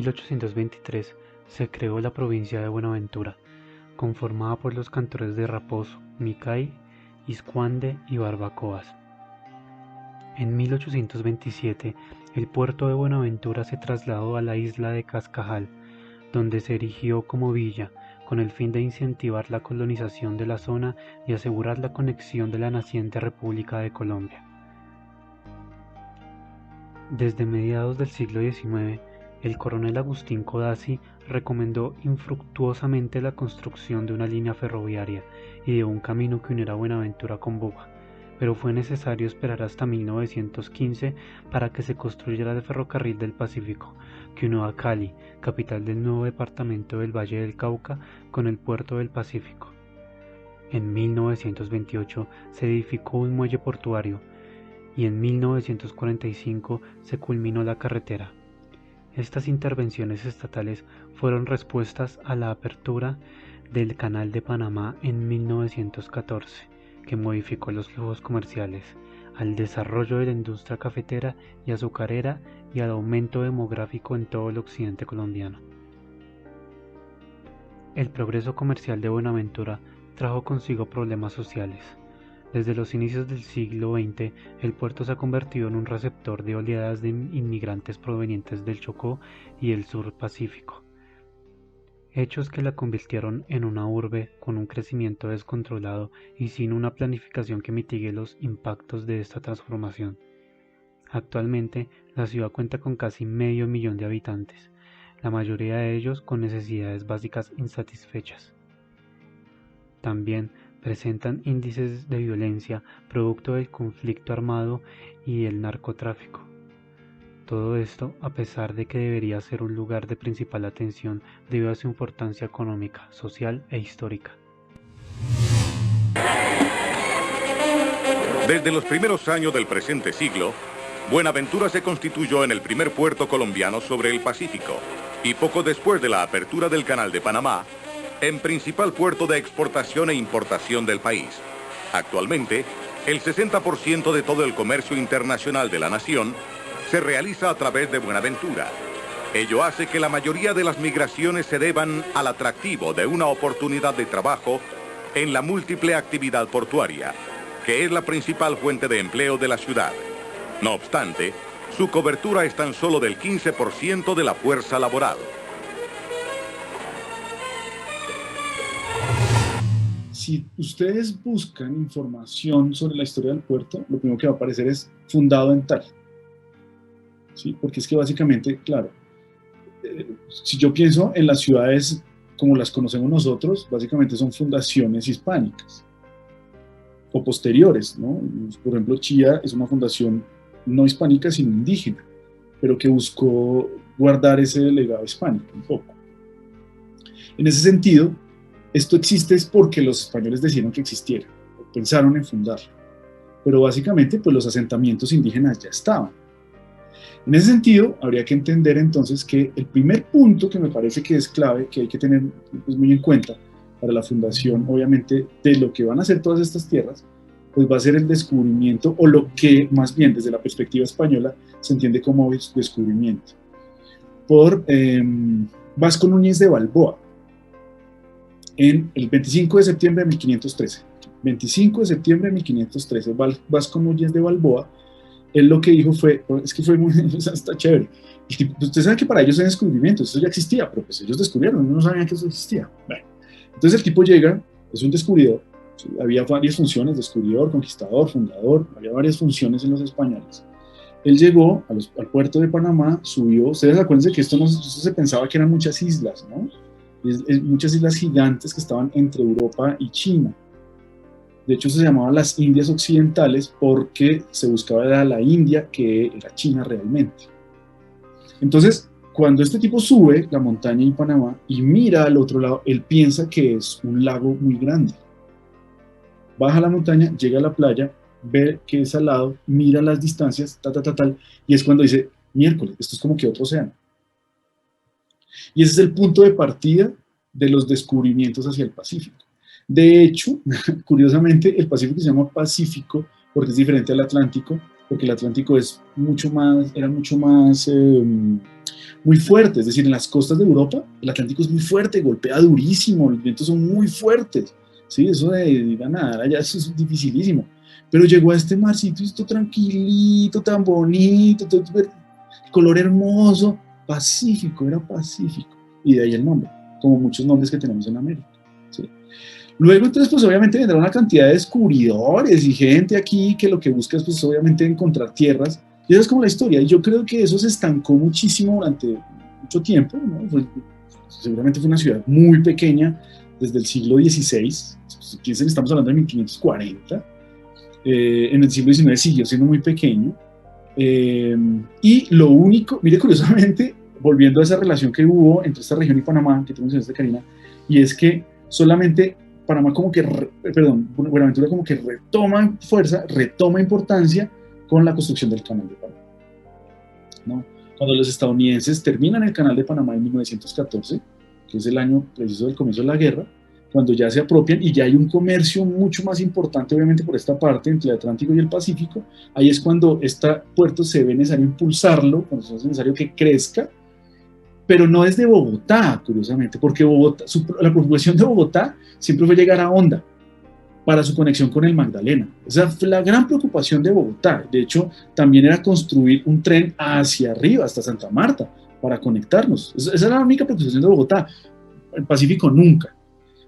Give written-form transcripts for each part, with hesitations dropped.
1823 se creó la provincia de Buenaventura, conformada por los cantores de Raposo, Micay, Iscuande y Barbacoas. En 1827, el puerto de Buenaventura se trasladó a la isla de Cascajal, donde se erigió como villa, con el fin de incentivar la colonización de la zona y asegurar la conexión de la naciente República de Colombia. Desde mediados del siglo XIX, el coronel Agustín Codazzi recomendó infructuosamente la construcción de una línea ferroviaria y de un camino que uniera Buenaventura con Buga, pero fue necesario esperar hasta 1915 para que se construyera el ferrocarril del Pacífico, que unió a Cali, capital del nuevo departamento del Valle del Cauca, con el puerto del Pacífico. En 1928 se edificó un muelle portuario y en 1945 se culminó la carretera. Estas intervenciones estatales fueron respuestas a la apertura del Canal de Panamá en 1914, que modificó los flujos comerciales, al desarrollo de la industria cafetera y azucarera y al aumento demográfico en todo el occidente colombiano. El progreso comercial de Buenaventura trajo consigo problemas sociales. Desde los inicios del siglo XX, el puerto se ha convertido en un receptor de oleadas de inmigrantes provenientes del Chocó y el sur Pacífico, hechos que la convirtieron en una urbe con un crecimiento descontrolado y sin una planificación que mitigue los impactos de esta transformación. Actualmente, la ciudad cuenta con casi medio millón de habitantes, la mayoría de ellos con necesidades básicas insatisfechas. También presentan índices de violencia producto del conflicto armado y el narcotráfico. Todo esto a pesar de que debería ser un lugar de principal atención debido a su importancia económica, social e histórica. Desde los primeros años del presente siglo, Buenaventura se constituyó en el primer puerto colombiano sobre el Pacífico y poco después de la apertura del Canal de Panamá, en principal puerto de exportación e importación del país. Actualmente, el 60% de todo el comercio internacional de la nación se realiza a través de Buenaventura. Ello hace que la mayoría de las migraciones se deban al atractivo de una oportunidad de trabajo en la múltiple actividad portuaria, que es la principal fuente de empleo de la ciudad. No obstante, su cobertura es tan solo del 15% de la fuerza laboral. Si ustedes buscan información sobre la historia del puerto, lo primero que va a aparecer es fundado en tal. ¿Sí? Porque es que básicamente, claro, si yo pienso en las ciudades como las conocemos nosotros, básicamente son fundaciones hispánicas o posteriores, ¿no? Por ejemplo, Chía es una fundación no hispánica, sino indígena, pero que buscó guardar ese legado hispánico un poco. En ese sentido, esto existe es porque los españoles decidieron que existiera, pensaron en fundarlo, pero básicamente pues los asentamientos indígenas ya estaban. En ese sentido, habría que entender entonces que el primer punto que me parece que es clave, que hay que tener pues, muy en cuenta para la fundación, obviamente, de lo que van a ser todas estas tierras, pues va a ser el descubrimiento, o lo que más bien desde la perspectiva española se entiende como descubrimiento, por Vasco Núñez de Balboa, en el 25 de septiembre de 1513. 25 de septiembre de 1513, Vasco Núñez de Balboa, él lo que dijo fue, es que fue muy, está chévere, y usted sabe que para ellos es descubrimiento, eso ya existía, pero pues ellos descubrieron, no sabían que eso existía. Bueno, entonces el tipo llega, es un descubridor, ¿sí? Había varias funciones, descubridor, conquistador, fundador, había varias funciones en los españoles. Él llegó al puerto de Panamá, subió, ustedes acuérdense que esto se pensaba que eran muchas islas, ¿no? Muchas islas gigantes que estaban entre Europa y China. De hecho, se llamaban las Indias Occidentales porque se buscaba era la India, que era China realmente. Entonces, cuando este tipo sube la montaña en Panamá y mira al otro lado, él piensa que es un lago muy grande. Baja la montaña, llega a la playa, ve que es al lado, mira las distancias, tal, y es cuando dice, miércoles, esto es como que otro océano. Y ese es el punto de partida de los descubrimientos hacia el Pacífico. De hecho, curiosamente, el Pacífico se llama Pacífico porque es diferente al Atlántico, porque el Atlántico es mucho más, era mucho más muy fuerte, es decir, en las costas de Europa el Atlántico es muy fuerte, golpea durísimo, los vientos son muy fuertes, ¿sí? Eso de ir a nadar allá eso es dificilísimo, pero llegó a este marcito, esto tranquilito, tan bonito, todo, color hermoso, pacífico, era pacífico, y de ahí el nombre, como muchos nombres que tenemos en América, ¿sí? Luego, entonces, pues obviamente vendrá una cantidad de descubridores y gente aquí que lo que busca es, pues obviamente, encontrar tierras. Y esa es como la historia. Y yo creo que eso se estancó muchísimo durante mucho tiempo, ¿no? Seguramente fue una ciudad muy pequeña desde el siglo XVI. Estamos hablando de 1540. En el siglo XIX siguió siendo muy pequeño. Y lo único, mire, curiosamente, volviendo a esa relación que hubo entre esta región y Panamá, que tú mencionaste, Karina, y es que solamente Panamá Buenaventura como que retoma fuerza, retoma importancia con la construcción del Canal de Panamá, ¿no? Cuando los estadounidenses terminan el Canal de Panamá en 1914, que es el año preciso del comienzo de la guerra, cuando ya se apropian y ya hay un comercio mucho más importante, obviamente, por esta parte, entre el Atlántico y el Pacífico, ahí es cuando este puerto se ve necesario impulsarlo, cuando es necesario que crezca, pero no desde Bogotá, curiosamente, porque la preocupación de Bogotá siempre fue llegar a Honda para su conexión con el Magdalena. Esa fue la gran preocupación de Bogotá. De hecho, también era construir un tren hacia arriba, hasta Santa Marta, para conectarnos. Esa era la única preocupación de Bogotá. El Pacífico nunca.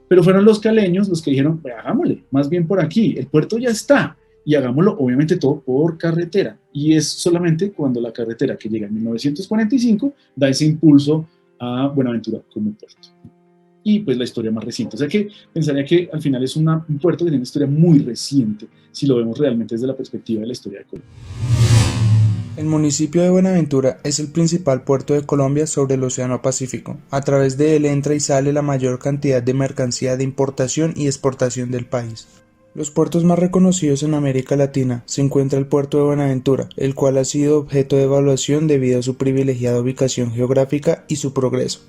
Pero fueron los caleños los que dijeron, hagámosle, más bien por aquí, el puerto ya está, y hagámoslo obviamente todo por carretera. Y es solamente cuando la carretera que llega en 1945 da ese impulso a Buenaventura como puerto. Y pues la historia más reciente. O sea que pensaría que al final es un puerto que tiene una historia muy reciente, si lo vemos realmente desde la perspectiva de la historia de Colombia. El municipio de Buenaventura es el principal puerto de Colombia sobre el Océano Pacífico. A través de él entra y sale la mayor cantidad de mercancía de importación y exportación del país. Los puertos más reconocidos en América Latina se encuentra el puerto de Buenaventura, el cual ha sido objeto de evaluación debido a su privilegiada ubicación geográfica y su progreso.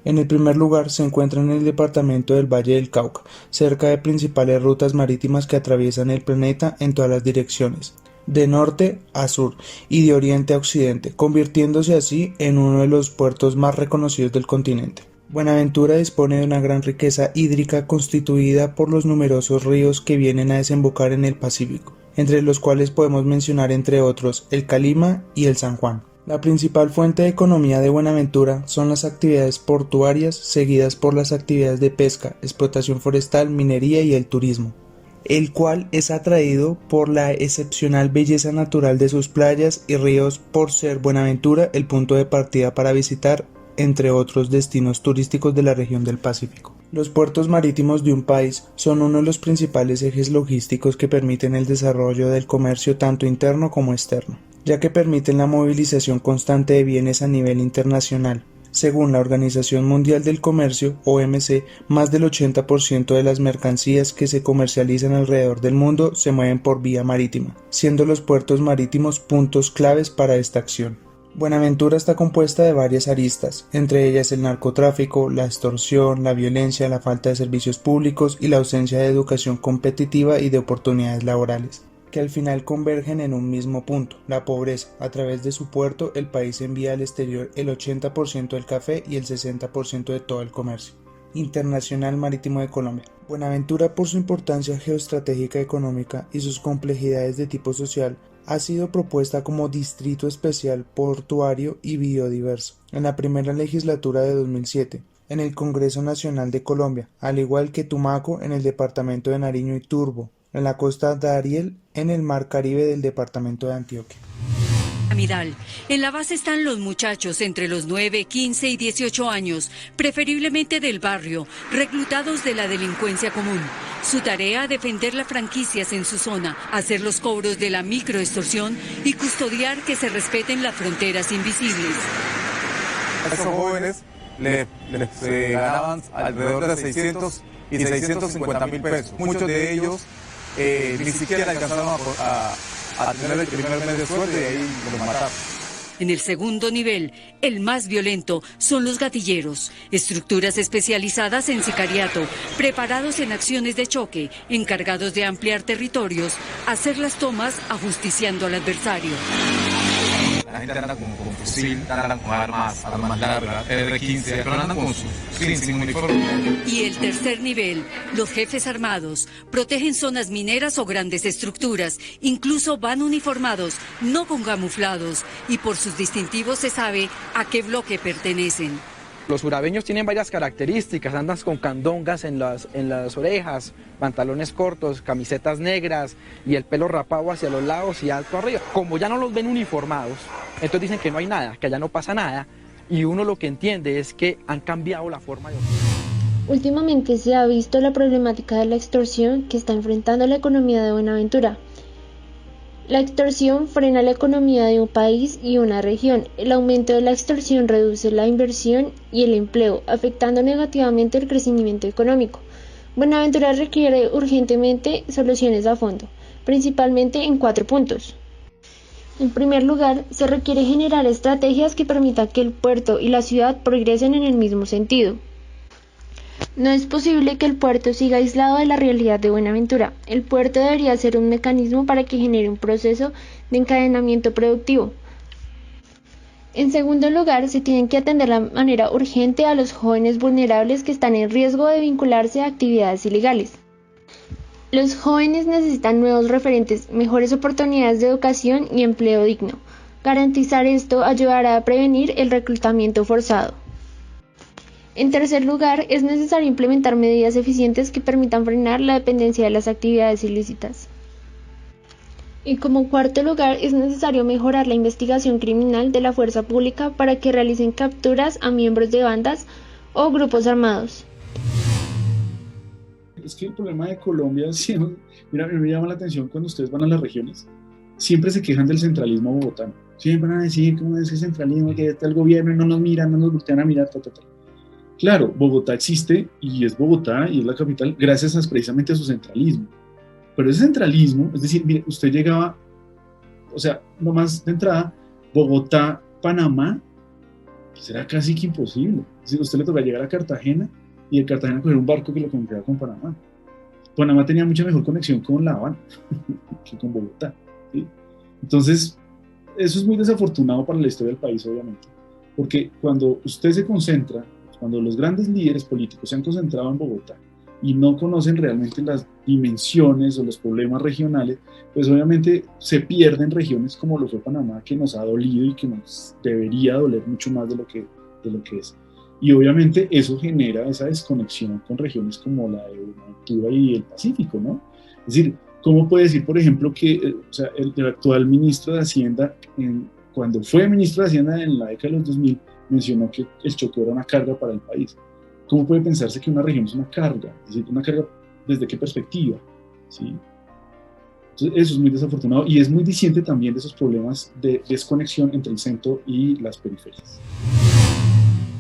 En el primer lugar se encuentra en el departamento del Valle del Cauca, cerca de principales rutas marítimas que atraviesan el planeta en todas las direcciones, de norte a sur y de oriente a occidente, convirtiéndose así en uno de los puertos más reconocidos del continente. Buenaventura dispone de una gran riqueza hídrica constituida por los numerosos ríos que vienen a desembocar en el Pacífico, entre los cuales podemos mencionar entre otros el Calima y el San Juan. La principal fuente de economía de Buenaventura son las actividades portuarias, seguidas por las actividades de pesca, explotación forestal, minería y el turismo, el cual es atraído por la excepcional belleza natural de sus playas y ríos, por ser Buenaventura el punto de partida para visitar entre otros destinos turísticos de la región del Pacífico. Los puertos marítimos de un país son uno de los principales ejes logísticos que permiten el desarrollo del comercio tanto interno como externo, ya que permiten la movilización constante de bienes a nivel internacional. Según la Organización Mundial del Comercio, OMC, más del 80% de las mercancías que se comercializan alrededor del mundo se mueven por vía marítima, siendo los puertos marítimos puntos claves para esta acción. Buenaventura está compuesta de varias aristas, entre ellas el narcotráfico, la extorsión, la violencia, la falta de servicios públicos y la ausencia de educación competitiva y de oportunidades laborales, que al final convergen en un mismo punto, la pobreza. A través de su puerto, el país envía al exterior el 80% del café y el 60% de todo el comercio internacional marítimo de Colombia. Buenaventura, por su importancia geoestratégica económica y sus complejidades de tipo social, ha sido propuesta como Distrito Especial Portuario y Biodiverso en la primera legislatura de 2007 en el Congreso Nacional de Colombia, al igual que Tumaco en el departamento de Nariño y Turbo, en la costa de Darién en el Mar Caribe del departamento de Antioquia. Piramidal. En la base están los muchachos entre los 9, 15 y 18 años, preferiblemente del barrio, reclutados de la delincuencia común. Su tarea, defender las franquicias en su zona, hacer los cobros de la microextorsión y custodiar que se respeten las fronteras invisibles. A esos jóvenes les ganaban alrededor de 600 y 650.000 pesos. Muchos de ellos ni siquiera alcanzaron a tener el primer mes de suerte y ahí los mataron. En el segundo nivel, el más violento, son los gatilleros, estructuras especializadas en sicariato, preparados en acciones de choque, encargados de ampliar territorios, hacer las tomas ajusticiando al adversario. La gente anda con fusil, andan con armas largas, R-15, pero andan con sus sin uniforme. Y el tercer nivel, los jefes armados, protegen zonas mineras o grandes estructuras, incluso van uniformados, no con camuflados, y por sus distintivos se sabe a qué bloque pertenecen. Los urabeños tienen varias características, andan con candongas en las orejas, pantalones cortos, camisetas negras y el pelo rapado hacia los lados y alto arriba. Como ya no los ven uniformados, entonces dicen que no hay nada, que allá no pasa nada, y uno lo que entiende es que han cambiado la forma de... Últimamente se ha visto la problemática de la extorsión que está enfrentando la economía de Buenaventura. La extorsión frena la economía de un país y una región. El aumento de la extorsión reduce la inversión y el empleo, afectando negativamente el crecimiento económico. Buenaventura requiere urgentemente soluciones a fondo, principalmente en 4 puntos. En primer lugar, se requiere generar estrategias que permitan que el puerto y la ciudad progresen en el mismo sentido. No es posible que el puerto siga aislado de la realidad de Buenaventura. El puerto debería ser un mecanismo para que genere un proceso de encadenamiento productivo. En segundo lugar, se tienen que atender de manera urgente a los jóvenes vulnerables que están en riesgo de vincularse a actividades ilegales. Los jóvenes necesitan nuevos referentes, mejores oportunidades de educación y empleo digno. Garantizar esto ayudará a prevenir el reclutamiento forzado. En tercer lugar, es necesario implementar medidas eficientes que permitan frenar la dependencia de las actividades ilícitas. Y como cuarto lugar, es necesario mejorar la investigación criminal de la fuerza pública para que realicen capturas a miembros de bandas o grupos armados. Es que el problema de Colombia, mira, me llama la atención cuando ustedes van a las regiones, siempre se quejan del centralismo bogotano. Siempre van a decir cómo es ese centralismo, que está el gobierno y no nos miran, no nos voltean a mirar, Claro, Bogotá existe y es Bogotá y es la capital gracias precisamente a su centralismo. Pero ese centralismo, es decir, mire, usted llegaba, o sea, nomás de entrada, Bogotá, Panamá, pues era casi que imposible. Es decir, usted le toca llegar a Cartagena y de Cartagena coger un barco que lo conectaba con Panamá. Panamá tenía mucha mejor conexión con La Habana que con Bogotá, ¿sí? Entonces, eso es muy desafortunado para la historia del país, obviamente, porque cuando usted se concentra, cuando los grandes líderes políticos se han concentrado en Bogotá y no conocen realmente las dimensiones o los problemas regionales, pues obviamente se pierden regiones como lo fue Panamá, que nos ha dolido y que nos debería doler mucho más de lo que es. Y obviamente eso genera esa desconexión con regiones como la de Buenaventura y el Pacífico, ¿no? Es decir, ¿cómo puede decir, por ejemplo, que el actual ministro de Hacienda, cuando fue ministro de Hacienda en la década de los 2000, mencionó que el Chocó era una carga para el país? ¿Cómo puede pensarse que una región es una carga? Es decir, ¿una carga desde qué perspectiva? ¿Sí? Entonces, eso es muy desafortunado y es muy diciente también de esos problemas de desconexión entre el centro y las periferias.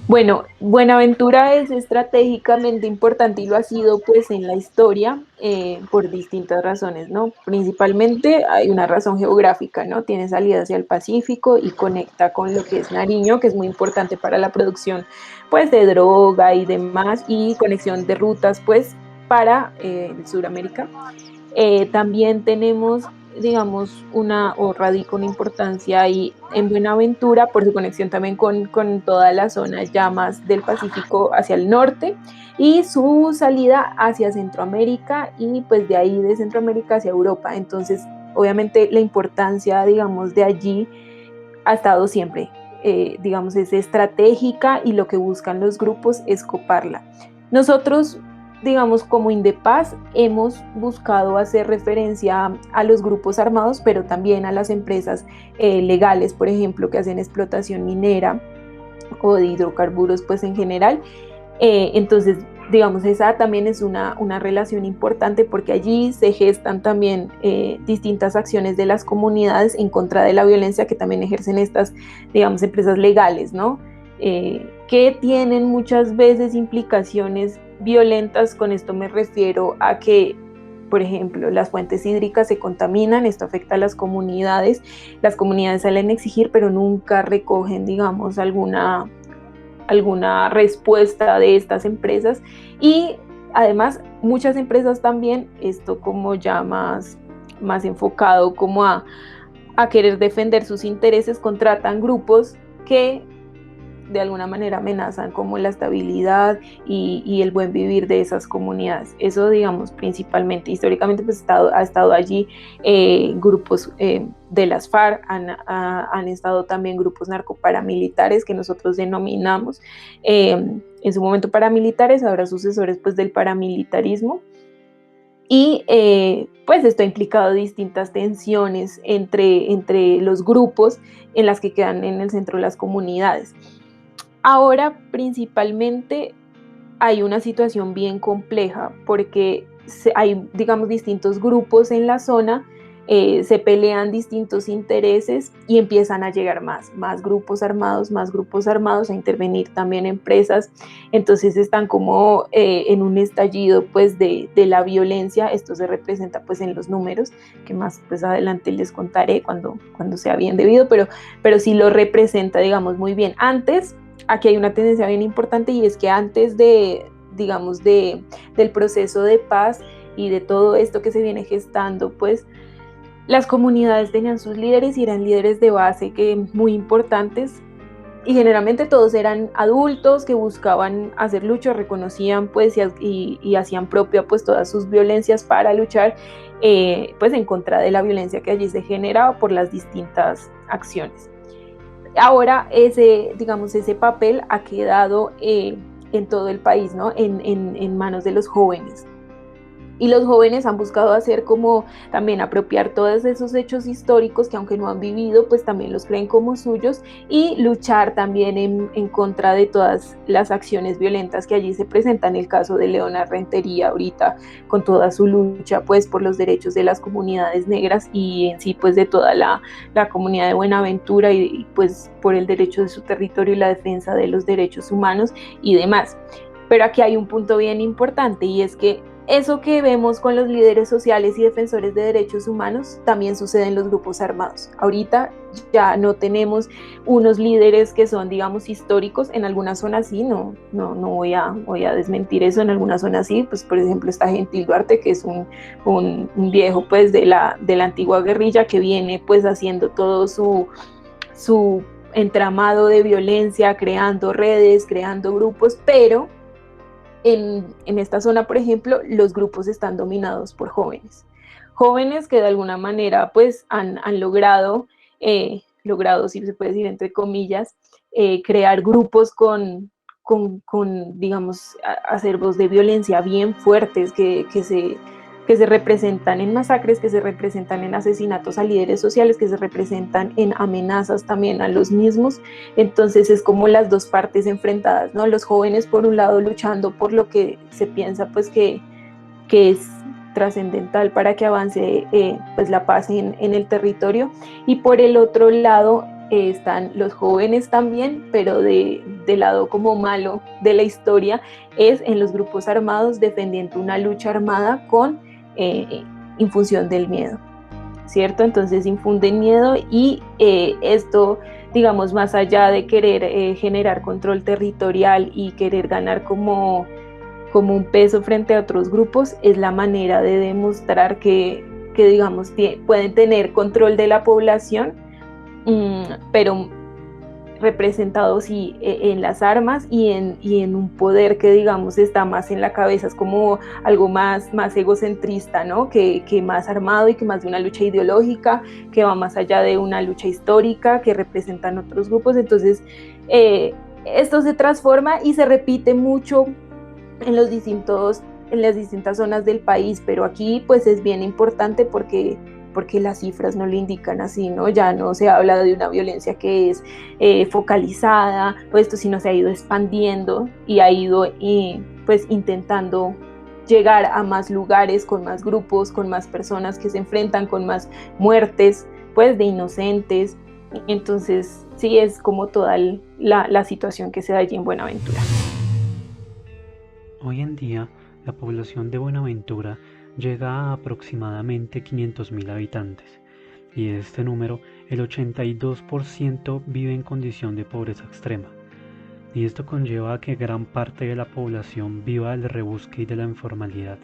Bueno, Buenaventura es estratégicamente importante y lo ha sido pues en la historia por distintas razones, ¿no? Principalmente hay una razón geográfica, ¿no? Tiene salida hacia el Pacífico y conecta con lo que es Nariño, que es muy importante para la producción pues de droga y demás, y conexión de rutas pues para Sudamérica. También tenemos, digamos, radica una importancia ahí en Buenaventura por su conexión también con toda la zona ya más del Pacífico hacia el norte y su salida hacia Centroamérica y pues de ahí de Centroamérica hacia Europa. Entonces, obviamente la importancia, digamos, de allí ha estado siempre, digamos, es estratégica y lo que buscan los grupos es coparla. Nosotros, digamos, como Indepaz, hemos buscado hacer referencia a los grupos armados, pero también a las empresas legales, por ejemplo, que hacen explotación minera o de hidrocarburos, pues en general. Entonces, digamos, esa también es una relación importante porque allí se gestan también distintas acciones de las comunidades en contra de la violencia que también ejercen estas, digamos, empresas legales, ¿no? Que tienen muchas veces implicaciones violentas. Con esto me refiero a que, por ejemplo, las fuentes hídricas se contaminan, esto afecta a las comunidades salen a exigir, pero nunca recogen, digamos, alguna respuesta de estas empresas. Y además muchas empresas también, esto como ya más enfocado como a a querer defender sus intereses, contratan grupos que de alguna manera amenazan como la estabilidad y el buen vivir de esas comunidades. Eso, digamos, principalmente, históricamente pues ha estado allí grupos de las FARC, han estado también grupos narcoparamilitares que nosotros denominamos en su momento paramilitares, ahora sucesores pues del paramilitarismo. Y pues esto ha implicado distintas tensiones entre los grupos en las que quedan en el centro de las comunidades. Ahora principalmente hay una situación bien compleja porque hay, digamos, distintos grupos en la zona, se pelean distintos intereses y empiezan a llegar más grupos armados a intervenir también empresas. Entonces están como en un estallido pues de la violencia. Esto se representa pues en los números, que más pues adelante les contaré cuando sea bien debido, pero sí lo representa, digamos, muy bien. Antes, aquí hay una tendencia bien importante, y es que antes del proceso de paz y de todo esto que se viene gestando, pues las comunidades tenían sus líderes y eran líderes de base que muy importantes, y generalmente todos eran adultos que buscaban hacer lucha, reconocían pues y hacían propia pues todas sus violencias para luchar pues en contra de la violencia que allí se generaba por las distintas acciones. Ahora ese papel ha quedado en todo el país, ¿no? En manos de los jóvenes. Y los jóvenes han buscado hacer como también apropiar todos esos hechos históricos que, aunque no han vivido, pues también los creen como suyos, y luchar también en contra de todas las acciones violentas que allí se presentan. El caso de Leona Rentería ahorita, con toda su lucha pues por los derechos de las comunidades negras y en sí pues de toda la comunidad de Buenaventura, y pues por el derecho de su territorio y la defensa de los derechos humanos y demás. Pero aquí hay un punto bien importante, y es que eso que vemos con los líderes sociales y defensores de derechos humanos también sucede en los grupos armados. Ahorita ya no tenemos unos líderes que son, digamos, históricos. En algunas zonas sí, no voy a desmentir eso. En algunas zonas sí, pues por ejemplo está Gentil Duarte, que es un viejo pues de la antigua guerrilla, que viene pues haciendo todo su entramado de violencia, creando redes, creando grupos, pero en esta zona, por ejemplo, los grupos están dominados por jóvenes que de alguna manera pues han logrado, si se puede decir entre comillas, crear grupos con digamos, acervos de violencia bien fuertes que se representan en masacres, que se representan en asesinatos a líderes sociales, que se representan en amenazas también a los mismos. Entonces es como las dos partes enfrentadas, ¿no? Los jóvenes por un lado luchando por lo que se piensa pues que es trascendental para que avance pues la paz en el territorio, y por el otro lado están los jóvenes también, pero del lado como malo de la historia es en los grupos armados defendiendo una lucha armada con infusión del miedo, ¿cierto? Entonces infunden miedo, y esto, digamos, más allá de querer generar control territorial y querer ganar como un peso frente a otros grupos, es la manera de demostrar que digamos, pueden tener control de la población, pero representado sí en las armas y en un poder que, digamos, está más en la cabeza. Es como algo más egocentrista, ¿no? Que más armado, y que más de una lucha ideológica, que va más allá de una lucha histórica que representan otros grupos. Entonces esto se transforma y se repite mucho en las distintas zonas del país, pero aquí pues es bien importante porque las cifras no lo indican así, ¿no? Ya no se habla de una violencia que es focalizada, pues esto sino se ha ido expandiendo y ha ido pues intentando llegar a más lugares, con más grupos, con más personas que se enfrentan, con más muertes pues de inocentes. Entonces sí, es como toda la situación que se da allí en Buenaventura. Hoy en día, la población de Buenaventura llega a aproximadamente 500.000 habitantes, y de este número, el 82% vive en condición de pobreza extrema, y esto conlleva a que gran parte de la población viva del rebusque y de la informalidad.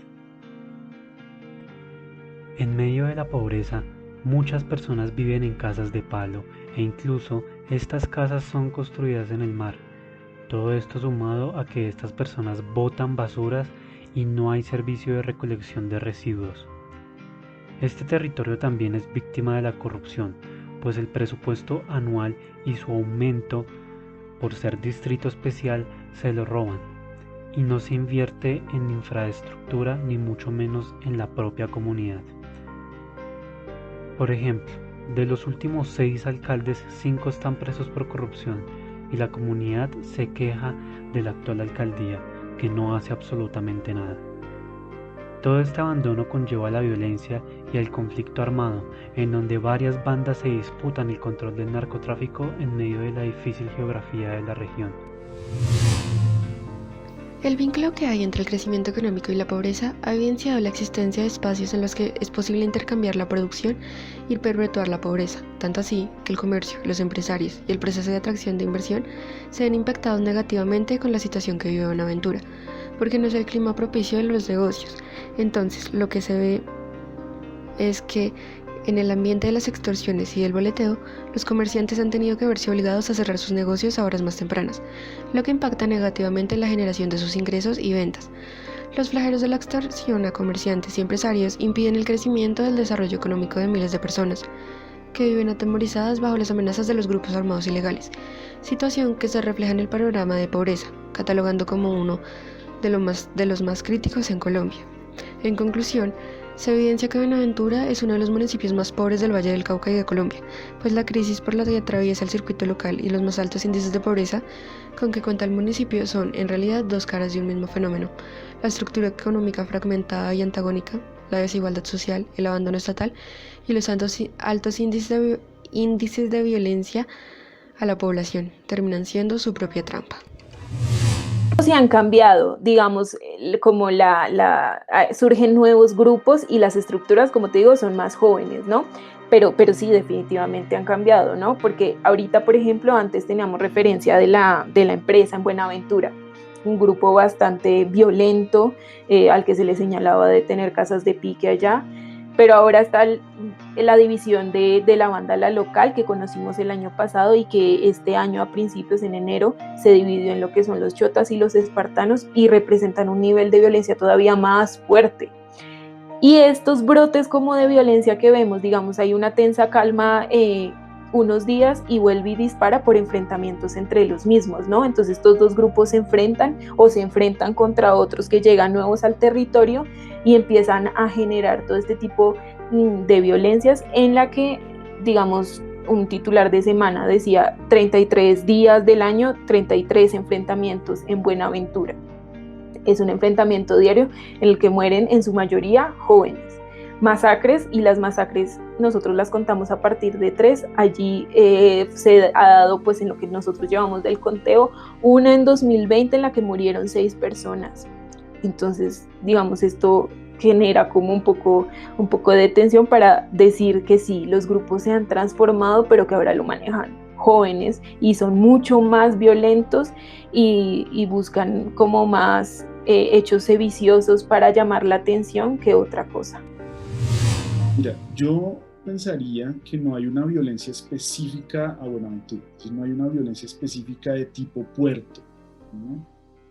En medio de la pobreza, Muchas personas viven en casas de palo e incluso estas casas son construidas en el mar. Todo esto sumado a que estas personas botan basuras y no hay servicio de recolección de residuos. Este territorio también es víctima de la corrupción, pues el presupuesto anual y su aumento por ser distrito especial se lo roban y no se invierte en infraestructura ni mucho menos en la propia comunidad. Por ejemplo, de los últimos 6 alcaldes, 5 están presos por corrupción y la comunidad se queja de la actual alcaldía, que no hace absolutamente nada. Todo este abandono conlleva la violencia y el conflicto armado, en donde varias bandas se disputan el control del narcotráfico en medio de la difícil geografía de la región. El vínculo que hay entre el crecimiento económico y la pobreza ha evidenciado la existencia de espacios en los que es posible intercambiar la producción y perpetuar la pobreza, tanto así que el comercio, los empresarios y el proceso de atracción de inversión se ven impactados negativamente con la situación que vive Buenaventura, porque no es el clima propicio de los negocios. Entonces, lo que se ve es que en el ambiente de las extorsiones y del boleteo, los comerciantes han tenido que verse obligados a cerrar sus negocios a horas más tempranas, lo que impacta negativamente en la generación de sus ingresos y ventas. Los flagelos de la extorsión a comerciantes y empresarios impiden el crecimiento del desarrollo económico de miles de personas, que viven atemorizadas bajo las amenazas de los grupos armados ilegales, situación que se refleja en el panorama de pobreza, catalogando como uno de los más críticos en Colombia. En conclusión, se evidencia que Buenaventura es uno de los municipios más pobres del Valle del Cauca y de Colombia, pues la crisis por la que atraviesa el circuito local y los más altos índices de pobreza con que cuenta el municipio son en realidad dos caras de un mismo fenómeno: la estructura económica fragmentada y antagónica, la desigualdad social, el abandono estatal y los altos índices de violencia a la población terminan siendo su propia trampa. Se han cambiado, digamos, como surgen nuevos grupos y las estructuras, como te digo, son más jóvenes, ¿no? Pero sí, definitivamente han cambiado, ¿no? Porque ahorita, por ejemplo, antes teníamos referencia de la empresa en Buenaventura, un grupo bastante violento, al que se le señalaba de tener casas de pique allá, pero ahora está la división de la banda La Local, que conocimos el año pasado y que este año a principios, en enero, se dividió en lo que son los chotas y los espartanos y representan un nivel de violencia todavía más fuerte. Y estos brotes como de violencia que vemos, digamos, hay una tensa calma unos días y vuelve y dispara por enfrentamientos entre los mismos, ¿no? Entonces estos dos grupos se enfrentan contra otros que llegan nuevos al territorio y empiezan a generar todo este tipo de violencias, en la que, digamos, un titular de semana decía 33 días del año, 33 enfrentamientos en Buenaventura. Es un enfrentamiento diario en el que mueren en su mayoría jóvenes. Masacres, y las masacres nosotros las contamos a partir de 3, allí se ha dado, pues en lo que nosotros llevamos del conteo, una en 2020 en la que murieron 6 personas. Entonces, digamos, esto genera como un poco de tensión para decir que sí, los grupos se han transformado, pero que ahora lo manejan jóvenes y son mucho más violentos y buscan como más hechos viciosos para llamar la atención que otra cosa. Mira, yo pensaría que no hay una violencia específica a Buenaventura, no hay una violencia específica de tipo puerto, ¿no?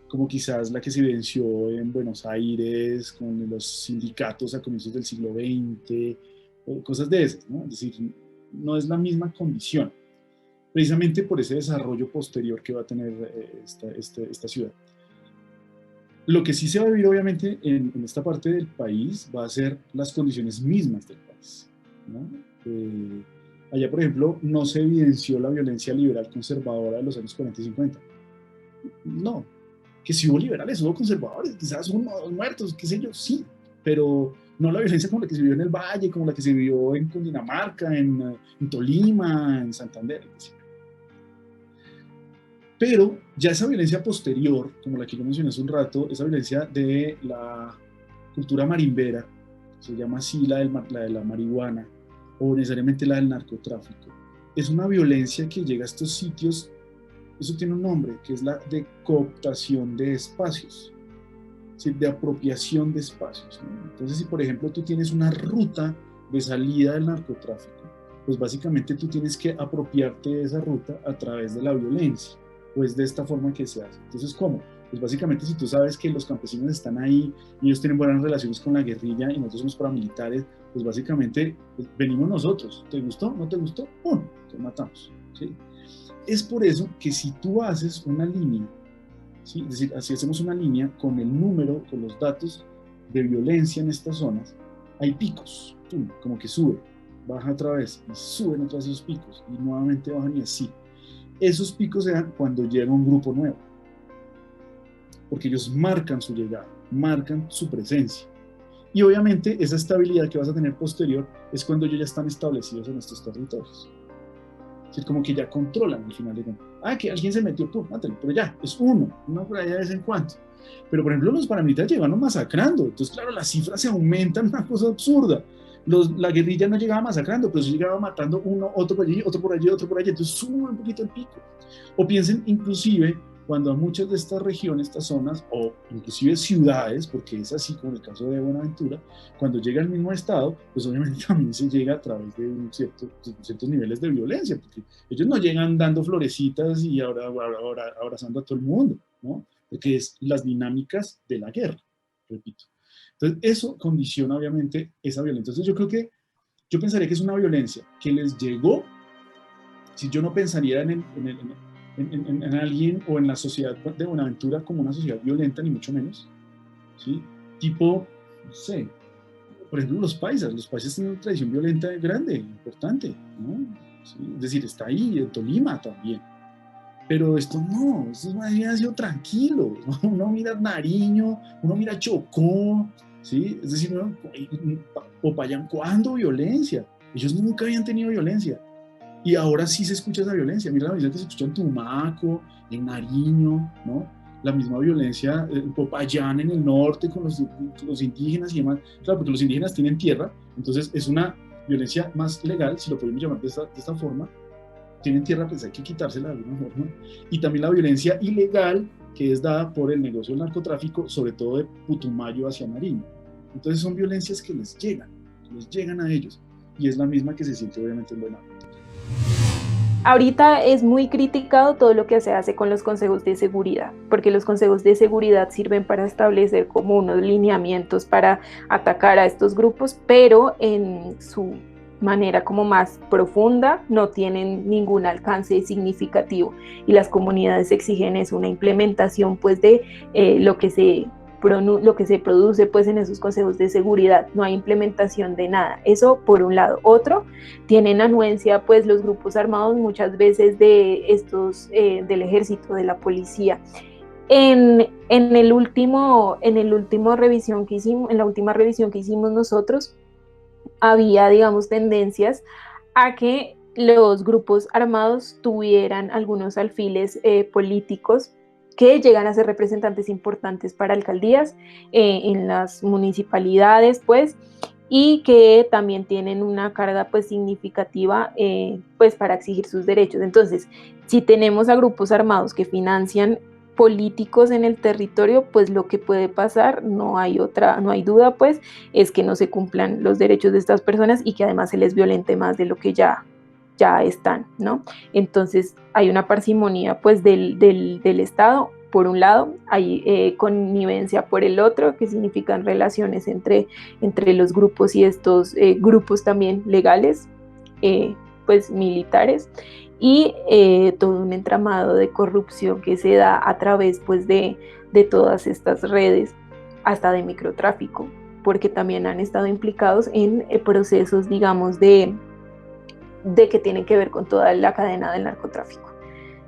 Como quizás la que se evidenció en Buenos Aires con los sindicatos a comienzos del siglo XX, o cosas de esas, ¿no? Es decir, no es la misma condición, precisamente por ese desarrollo posterior que va a tener esta ciudad. Lo que sí se va a vivir obviamente en esta parte del país va a ser las condiciones mismas del país, ¿no? Allá, por ejemplo, no se evidenció la violencia liberal conservadora de los años 40 y 50. No, que si hubo liberales, hubo conservadores, quizás uno o dos muertos, qué sé yo, sí, pero no la violencia como la que se vivió en el Valle, como la que se vivió en Cundinamarca, en Tolima, en Santander, etc. Pero ya esa violencia posterior, como la que yo mencioné hace un rato, esa violencia de la cultura marimbera, se llama así la de la marihuana, o necesariamente la del narcotráfico, es una violencia que llega a estos sitios. Eso tiene un nombre, que es la de cooptación de espacios, ¿sí? De apropiación de espacios, ¿no? Entonces, si por ejemplo tú tienes una ruta de salida del narcotráfico, pues básicamente tú tienes que apropiarte de esa ruta a través de la violencia, pues de esta forma que se hace. Entonces, ¿cómo? Pues básicamente si tú sabes que los campesinos están ahí y ellos tienen buenas relaciones con la guerrilla y nosotros somos paramilitares, pues básicamente pues venimos nosotros. ¿Te gustó? ¿No te gustó? ¡Pum! Te matamos. ¿Sí? Es por eso que si tú haces una línea, ¿sí? Es decir, si hacemos una línea con el número, con los datos de violencia en estas zonas, hay picos, ¡pum! Como que sube, baja otra vez y suben otra vez esos picos y nuevamente bajan y así. Esos picos se dan cuando llega un grupo nuevo, porque ellos marcan su llegada, marcan su presencia. Y obviamente esa estabilidad que vas a tener posterior es cuando ellos ya están establecidos en estos territorios. Es decir, como que ya controlan al final de cuentas. Que alguien se metió, pum, mátalo, pero ya, es uno por allá de vez en cuando. Pero por ejemplo los paramilitares llegaron masacrando, entonces claro, las cifras se aumentan, una cosa absurda. La guerrilla no llegaba masacrando, pero sí llegaba matando uno, otro por allí, otro por allí, otro por allí, entonces sube un poquito el pico. O piensen inclusive cuando a muchas de estas regiones, estas zonas, o inclusive ciudades, porque es así como el caso de Buenaventura, cuando llega al mismo estado, pues obviamente también se llega a través de ciertos niveles de violencia, porque ellos no llegan dando florecitas y ahora abrazando a todo el mundo, ¿no? Porque es las dinámicas de la guerra, repito. Entonces, eso condiciona obviamente esa violencia. Entonces, yo pensaría que es una violencia que les llegó, si yo no pensaría en alguien o en la sociedad de Buenaventura como una sociedad violenta, ni mucho menos, ¿sí? Tipo, no sé, por ejemplo, los paisas tienen una tradición violenta grande, importante, ¿no? ¿Sí? Es decir, está ahí, en Tolima también. Pero esto más bien ha sido tranquilo, ¿no? Uno mira Nariño, uno mira Chocó, ¿sí? Es decir, Popayán, ¿cuándo violencia? Ellos nunca habían tenido violencia. Y ahora sí se escucha esa violencia. Mira la violencia que se escucha en Tumaco, en Nariño, ¿no? La misma violencia en Popayán, en el norte, con los indígenas y demás. Claro, porque los indígenas tienen tierra, entonces es una violencia más legal, si lo podemos llamar de esta forma. Tienen tierra, pues hay que quitársela de alguna forma. Y también la violencia ilegal que es dada por el negocio del narcotráfico, sobre todo de Putumayo hacia Nariño. Entonces son violencias que les llegan a ellos. Y es la misma que se siente obviamente en Buenaventura. Ahorita es muy criticado todo lo que se hace con los consejos de seguridad, porque los consejos de seguridad sirven para establecer como unos lineamientos para atacar a estos grupos, pero en su manera como más profunda no tienen ningún alcance significativo y las comunidades exigen es una implementación pues de lo que se produce pues en esos consejos de seguridad. No hay implementación de nada, eso por un lado. Otro, tienen anuencia pues los grupos armados muchas veces de estos del ejército, de la policía. En la última revisión que hicimos nosotros, había, digamos, tendencias a que los grupos armados tuvieran algunos alfiles políticos que llegan a ser representantes importantes para alcaldías en las municipalidades, pues, y que también tienen una carga pues significativa pues para exigir sus derechos. Entonces, si tenemos a grupos armados que financian políticos en el territorio, pues lo que puede pasar, no hay duda, pues, es que no se cumplan los derechos de estas personas y que además se les violente más de lo que ya están, ¿no? Entonces hay una parsimonia pues del Estado, por un lado, hay connivencia por el otro, que significan relaciones entre los grupos y estos grupos también legales, pues militares, y todo un entramado de corrupción que se da a través pues de todas estas redes, hasta de microtráfico, porque también han estado implicados en procesos, digamos, de que tienen que ver con toda la cadena del narcotráfico.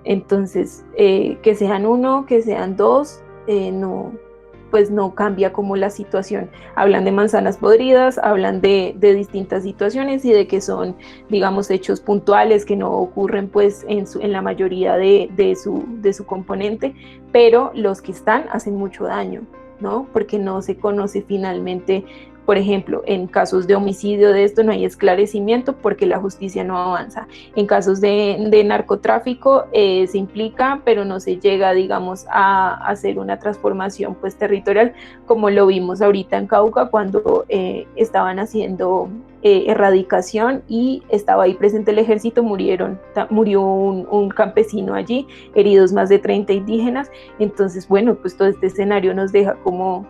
Entonces, que sean uno, que sean dos, no cambia como la situación. Hablan de manzanas podridas, hablan de distintas situaciones y de que son, digamos, hechos puntuales que no ocurren pues en la mayoría de su componente, pero los que están hacen mucho daño, ¿no? Porque no se conoce finalmente Por ejemplo, en casos de homicidio de esto no hay esclarecimiento porque la justicia no avanza. En casos de narcotráfico se implica, pero no se llega, digamos, a hacer una transformación pues territorial, como lo vimos ahorita en Cauca cuando estaban haciendo erradicación y estaba ahí presente el ejército, murió un campesino allí, heridos más de 30 indígenas. Entonces, bueno, pues todo este escenario nos deja como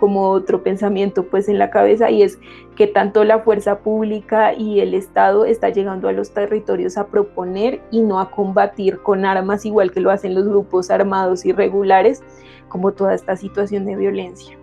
otro pensamiento pues en la cabeza, y es que tanto la fuerza pública y el Estado está llegando a los territorios a proponer y no a combatir con armas, igual que lo hacen los grupos armados irregulares, como toda esta situación de violencia.